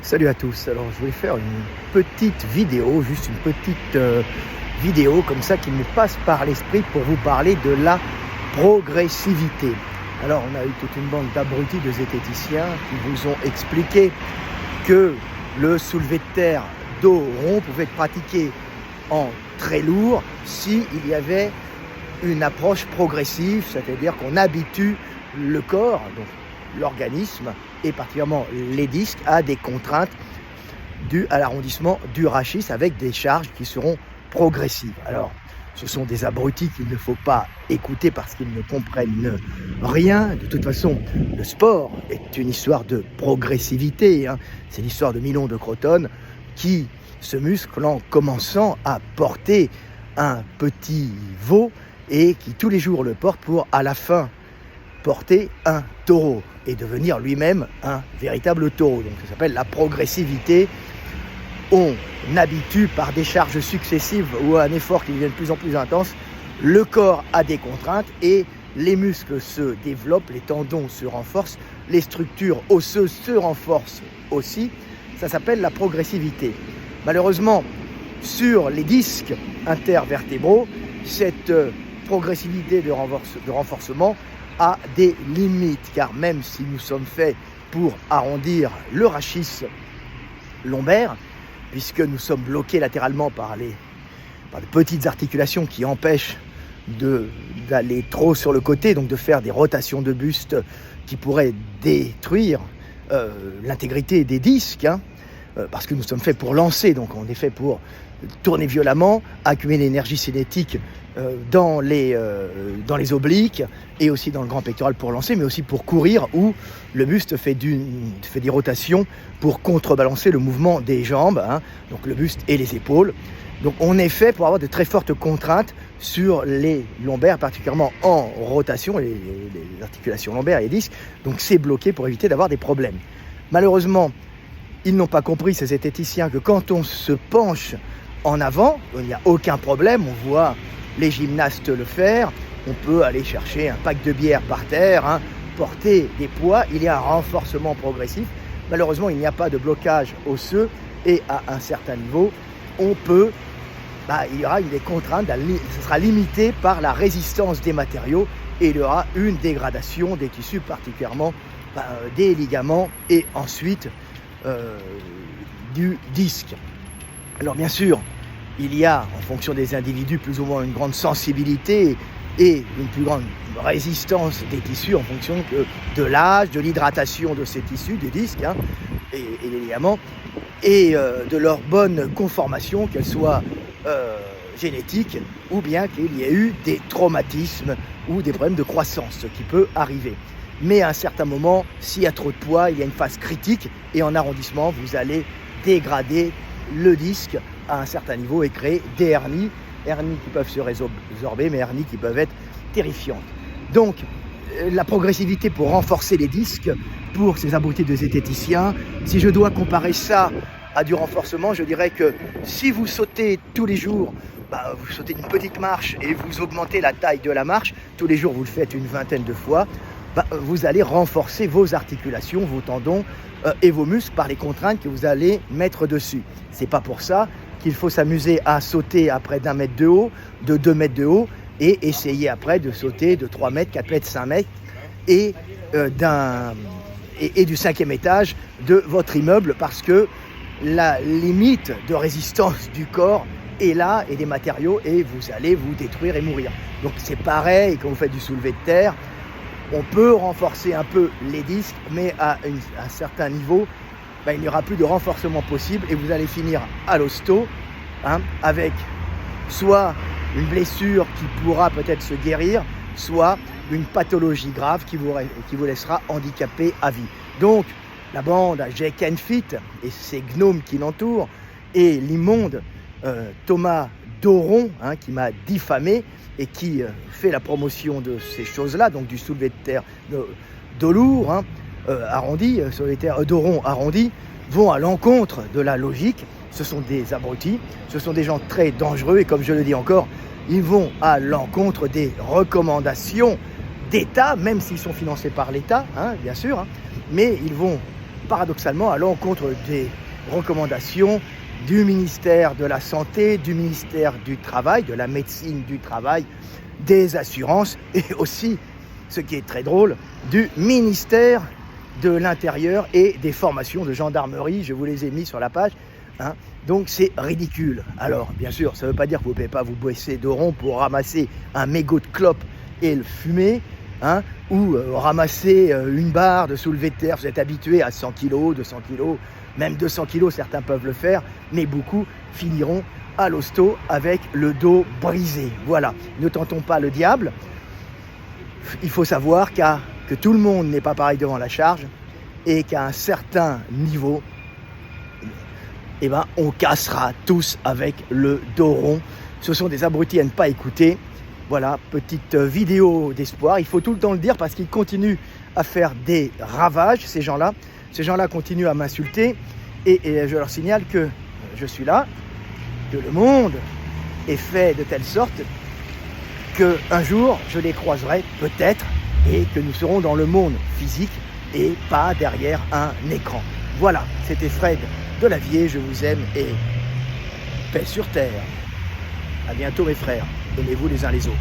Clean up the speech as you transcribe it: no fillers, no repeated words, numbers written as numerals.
Salut à tous, alors je voulais faire une petite vidéo, juste une petite vidéo comme ça qui me passe par l'esprit pour vous parler de la progressivité. Alors on a eu toute une bande d'abrutis de zététiciens qui vous ont expliqué que le soulevé de terre dos rond pouvait être pratiqué en très lourd s'il y avait une approche progressive, c'est-à-dire qu'on habitue le corps, donc l'organisme et particulièrement les disques à des contraintes dues à l'arrondissement du rachis avec des charges qui seront progressives. Alors, ce sont des abrutis qu'il ne faut pas écouter parce qu'ils ne comprennent rien. De toute façon, le sport est une histoire de progressivité. C'est l'histoire de Milon de Crotone qui se muscle en commençant à porter un petit veau et qui tous les jours le porte pour à la fin porter un taureau et devenir lui-même un véritable taureau. Donc ça s'appelle la progressivité. On habitue par des charges successives ou un effort qui devient de plus en plus intense le corps à des contraintes et les muscles se développent, les tendons se renforcent, les structures osseuses se renforcent aussi. Ça s'appelle la progressivité. Malheureusement, sur les disques intervertébraux, cette progressivité de renforcement a des limites, car même si nous sommes faits pour arrondir le rachis lombaire, puisque nous sommes bloqués latéralement par de petites articulations qui empêchent d'aller trop sur le côté, donc de faire des rotations de buste qui pourraient détruire l'intégrité des disques, parce que nous sommes faits pour lancer, donc on est fait pour tourner violemment, accumuler l'énergie cinétique dans les obliques et aussi dans le grand pectoral pour lancer, mais aussi pour courir où le buste fait des rotations pour contrebalancer le mouvement des jambes, donc le buste et les épaules. Donc on est fait pour avoir de très fortes contraintes sur les lombaires, particulièrement en rotation, les articulations lombaires et les disques, donc c'est bloqué pour éviter d'avoir des problèmes. Malheureusement, ils n'ont pas compris, ces zététiciens, que quand on se penche en avant, il n'y a aucun problème, on voit les gymnastes le faire, on peut aller chercher un pack de bière par terre, porter des poids, il y a un renforcement progressif. Malheureusement, il n'y a pas de blocage osseux et à un certain niveau, il y aura des contraintes, ce sera limité par la résistance des matériaux et il y aura une dégradation des tissus, particulièrement des ligaments et ensuite du disque. Alors bien sûr, il y a, en fonction des individus, plus ou moins une grande sensibilité et une plus grande résistance des tissus en fonction de l'âge, de l'hydratation de ces tissus, des disques et des ligaments, et de leur bonne conformation, qu'elle soit génétique ou bien qu'il y ait eu des traumatismes ou des problèmes de croissance, ce qui peut arriver. Mais à un certain moment, s'il y a trop de poids, il y a une phase critique et en arrondissement, vous allez dégrader le disque à un certain niveau et créer des hernies qui peuvent se résorber, mais hernies qui peuvent être terrifiantes. Donc, la progressivité pour renforcer les disques, pour ces abrutis de zététiciens, si je dois comparer ça à du renforcement, je dirais que si vous sautez tous les jours, vous sautez une petite marche et vous augmentez la taille de la marche, tous les jours vous le faites une vingtaine de fois, vous allez renforcer vos articulations, vos tendons et vos muscles par les contraintes que vous allez mettre dessus. C'est pas pour ça qu'il faut s'amuser à sauter à près d'1 mètre de haut, de 2 mètres de haut et essayer après de sauter de 3 mètres, 4 mètres, 5 mètres et du 5e étage de votre immeuble parce que la limite de résistance du corps est là et des matériaux et vous allez vous détruire et mourir. Donc c'est pareil quand vous faites du soulevé de terre. On peut renforcer un peu les disques, mais à un certain niveau, il n'y aura plus de renforcement possible et vous allez finir à l'hosto avec soit une blessure qui pourra peut-être se guérir, soit une pathologie grave qui vous laissera handicapé à vie. Donc, la bande Jake and Fit et ses gnomes qui l'entourent et l'immonde Thomas Doron qui m'a diffamé et qui fait la promotion de ces choses-là, donc du soulevé de terre dos lourd, arrondi, soulevé de terre dos rond arrondi, vont à l'encontre de la logique. Ce sont des abrutis, ce sont des gens très dangereux et comme je le dis encore, ils vont à l'encontre des recommandations d'État, même s'ils sont financés par l'État, bien sûr, mais ils vont paradoxalement à l'encontre des recommandations du ministère de la Santé, du ministère du Travail, de la médecine du travail, des assurances et aussi, ce qui est très drôle, du ministère de l'Intérieur et des formations de gendarmerie. Je vous les ai mis sur la page. Donc c'est ridicule. Alors bien sûr, ça ne veut pas dire que vous ne pouvez pas vous baisser de rond pour ramasser un mégot de clope et le fumer, ou ramasser une barre de soulevé de terre. Vous êtes habitué à 100 kg, 200 kg, même 200 kg, certains peuvent le faire, mais beaucoup finiront à l'hosto avec le dos brisé. Voilà, ne tentons pas le diable. Il faut savoir que tout le monde n'est pas pareil devant la charge et qu'à un certain niveau, on cassera tous avec le dos rond. Ce sont des abrutis à ne pas écouter. Voilà, petite vidéo d'espoir. Il faut tout le temps le dire parce qu'ils continuent à faire des ravages, ces gens-là. Ces gens-là continuent à m'insulter et je leur signale que je suis là, que le monde est fait de telle sorte qu'un jour, je les croiserai peut-être et que nous serons dans le monde physique et pas derrière un écran. Voilà, c'était Fred Delavier, je vous aime et paix sur terre. À bientôt mes frères, aimez-vous les uns les autres.